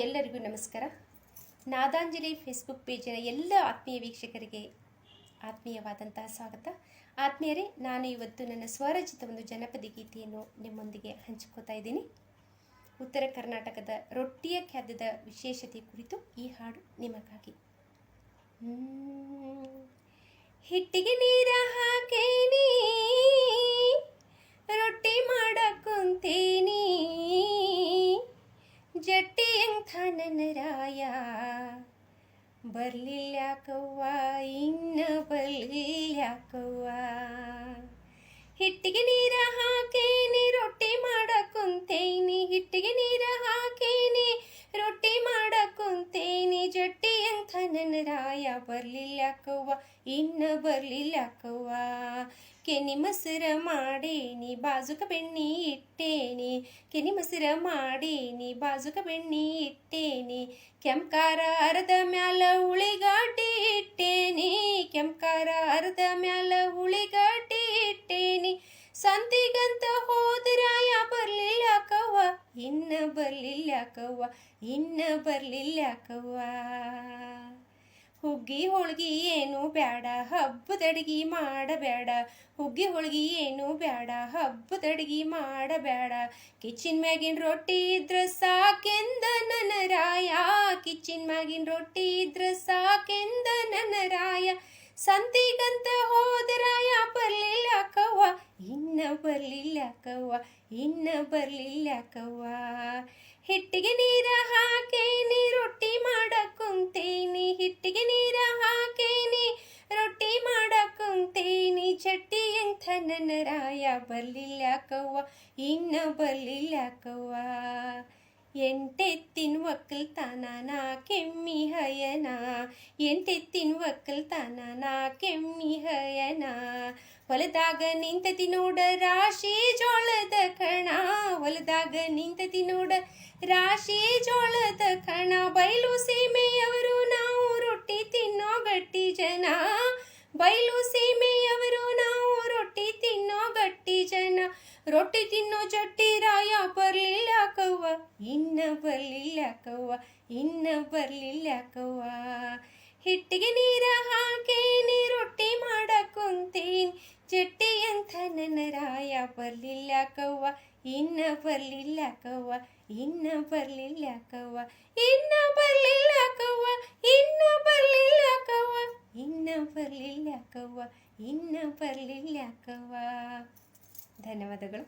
ಎಲ್ಲರಿಗೂ ನಮಸ್ಕಾರ. ನಾದಾಂಜಲಿ ಫೇಸ್ಬುಕ್ ಪೇಜಿನ ಎಲ್ಲ ಆತ್ಮೀಯ ವೀಕ್ಷಕರಿಗೆ ಆತ್ಮೀಯವಾದಂತಹ ಸ್ವಾಗತ. ಆತ್ಮೀಯರೇ, ನಾನು ಇವತ್ತು ನನ್ನ ಸ್ವರಚಿತ ಒಂದು ಜನಪದ ಗೀತೆಯನ್ನು ನಿಮ್ಮೊಂದಿಗೆ ಹಂಚಿಕೋತಾ ಇದ್ದೀನಿ. ಉತ್ತರ ಕರ್ನಾಟಕದ ರೊಟ್ಟಿಯ ಖಾದ್ಯದ ವಿಶೇಷತೆ ಕುರಿತು ಈ ಹಾಡು ನಿಮಗಾಗಿ. ಹಿಟ್ಟಿಗೆ ನೀರ ಹಾಕೇನಿ, ರೊಟ್ಟಿ ಮಾಡಕ್ಕುಂತೇನಿ, ಜಟ್ಟಿ ಎಂಥ ನನ್ನ ರಾಯ, ಬರ್ಲಿಲ್ಯಾಕವ್ವ ಇನ್ನ ಬರ್ಲಿಲ್ಯಾಕವ್ವ. ಹಿಟ್ಟಿಗೆ ನೀರ ಹಾಕೇನಿ, ರೊಟ್ಟಿ ಮಾಡಕ್ಕುಂತೇನಿ, ಹಿಟ್ಟಿಗೆ ನೀರ ಹಾಕೇನಿ, ರೊಟ್ಟಿ ಮಾಡಕ್ಕುಂತೇನಿ, ಜಟ್ಟಿ ಎಂಥ ನನ್ನ ರಾಯ, ಬರ್ಲಿಲ್ಯಾಕವ್ವ ಇನ್ನ ಬರ್ಲಿಲ್ಯಾಕವ್ವ. ಕೆನಿ ಮೊಸರ ಮಾಡೇನಿ, ಬಾಜುಕ ಬೆಣ್ಣಿ ಇಟ್ಟೇನಿ, ಕೆನಿ ಮೊಸರ ಮಾಡೇನಿ, ಬಾಜುಕ ಬೆಣ್ಣಿ ಇಟ್ಟೇನಿ, ಕೆಂಪ್ಕಾರ ಅರ್ಧ ಮ್ಯಾಲ ಉಳಿಗಡ್ಡಿ ಇಟ್ಟೇನಿ, ಕೆಂಪ್ಕಾರ ಅರ್ಧ ಮ್ಯಾಲ ಉಳಿಗಡ್ಡಿ ಇಟ್ಟೇನಿ, ಸಂತಿಗಂತ ಹೋದ್ರಾಯ ಬರ್ಲಿಲ್ಯಾಕವ್ವ ಇನ್ನ ಬರ್ಲಿಲ್ಯಾಕವ್ವ ಇನ್ನ ಬರ್ಲಿಲ್ಯಾಕವ್ವ. ಹುಗ್ಗಿ ಹೋಳ್ಗಿ ಏನು ಬ್ಯಾಡ, ಹಬ್ಬದಡ್ಗಿ ಮಾಡಬೇಡ, ಹುಗ್ಗಿ ಹೋಳ್ಗಿ ಏನು ಬ್ಯಾಡ, ಹಬ್ಬದಡ್ಗಿ ಮಾಡಬೇಡ, ಕಿಚಿನ್ ಮ್ಯಾಗಿನ ರೊಟ್ಟಿ ಇದ್ರ ಸಾಕೆಂದ ನನ್ನ ರಾಯ, ಕಿಚಿನ್ ಮ್ಯಾಗಿನ ರೊಟ್ಟಿ ಇದ್ರ ಸಾಕೆಂದ ನನ್ನ ರಾಯ, ಸಂತಿಗಂತ ಹೋದರಾಯ ಬರ್ಲಿಲ್ಯಾಕವ್ವ ಇನ್ನ ಬರ್ಲಿಲ್ಯಾಕವ್ವ ಇನ್ನ ಬರ್ಲಿಲ್ಯಾಕವ್ವ. ಹಿಟ್ಟಿಗೆ ನೀರ ಹಾಕೇನಿ, ರೊಟ್ಟಿ ಮಾಡಕ್ಕುಂತೇನಿ, ಹಿಟ್ಟಿಗೆ ನೀರ ಹಾಕೇನಿ, ರೊಟ್ಟಿ ಮಾಡಕ್ಕುಂತೇನಿ, ಚಟ್ಟಿ ಎಂಥ ನನ್ನ ರಾಯ, ಬರ್ಲಿಲ್ಯಾಕವ್ವ ಇನ್ನ ಬರ್ಲಿಲ್ಯಾಕವ್ವ. ಎಂಟೆತ್ತಿನ ಒಕ್ಕಲ್ತಾನ ನಾ ಕೆಮ್ಮಿ ಹಯನ, ಎಂಟೆತ್ತಿನ ಒಕ್ಕಲ್ತಾನ ನಾ ಕೆಮ್ಮಿ ಹಯನ, ಹೊಲದಾಗ ನಿಂತತಿ ನೋಡ ರಾಶಿ ಜೋಳದ ಕಣ, ಹೊಲದಾಗ ನಿಂತತಿ ನೋಡ ರಾಶಿ ಜೋಳದ ಕಣ, ಬಯಲು ಸೀಮೆಯವರು ನಾವು ರೊಟ್ಟಿ ತಿನ್ನೋ ಗಟ್ಟಿ ಜನ, ಬಯಲು ಸೀಮೆಯವರು ನಾವು ರೊಟ್ಟಿ ತಿನ್ನೋ ಗಟ್ಟಿ ಜನ, ರೊಟ್ಟಿ ತಿನ್ನೋ ಜಟ್ಟಿ ರಾಯ ಬರ್ಲಿಲ್ಯಾಕವ್ವ ಇನ್ನ ಬರ್ಲಿಲ್ಯಾಕವ್ವ ಇನ್ನ ಬರ್ಲಿಲ್ಯಾಕವ್ವ. ಹಿಟ್ಟಿಗೆ ನೀರ ಹಾಕೇನಿ, ರೊಟ್ಟಿ ಮಾಡಕ್ಕುಂತೇನಿ, ಜಟ್ಟಿ ಎಂಥ ನನ್ನ ರಾಯ, ಬರ್ಲಿಲ್ಯಾಕವ್ವ ಇನ್ನ ಬರ್ಲಿಲ್ಯಾಕವ್ವ ಇನ್ನ ಬರ್ಲಿಲ್ಯಾಕವ್ವ ಇನ್ನ ಬರ್ಲಿಲ್ಯಾಕವ್ವ ಇನ್ನ ಬರ್ಲಿಲ್ಯಾಕವ್ವ ಇನ್ನ ಬರ್ಲಿಲ್ಯಾಕವ್ವ ಇನ್ನ ಬರ್ಲಿಲ್ಯಾಕವ್ವ. ಧನ್ಯವಾದಗಳು.